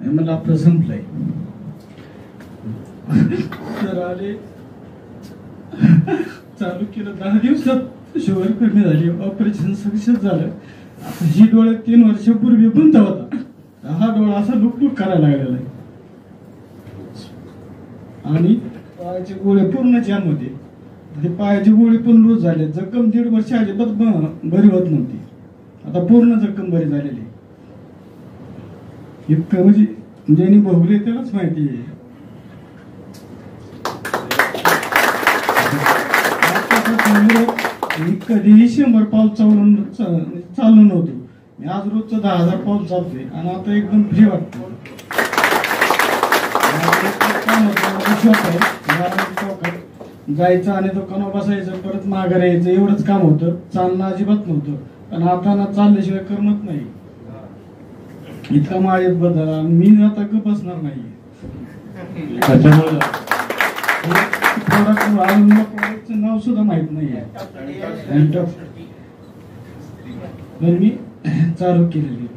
मला आपलं संपलंय. तर आले, चालू केलं. 10 दिवसात शुगर कमी झाली, ऑपरेशन सक्सेस झालं. आता ही डोळा 3 वर्षापूर्वी बंद होता, हा डोळा असा लुकलुक करायला लागलेला आहे. आणि पायाचे गोळे पूर्ण जाम होते. ते पायाची गोळी पण लूज झाले. जखम 1.5 वर्ष अजिबात बरी होत नव्हती, आता पूर्ण जखम बरी झालेली. इतकं म्हणजे ज्यांनी भोगले त्यालाच माहिती आहे. मी कधीही 100 पाऊल चाललो नव्हतो. मी आज रोजचं 10,000 पाऊल चालतोय आणि आता एकदम फ्री वाटतं. जायचं आणि दुकानावर बसायचं, परत माघार यायचं, एवढंच काम होतं. चालणं अजिबात नव्हतं. पण आता ना चालल्याशिवाय करमत नाही. इतका माळेत बदल. मी आता गप बसणार नाही. प्रोडक्टचं नाव सुद्धा माहित नाहीये, पण मी चालू केलेली.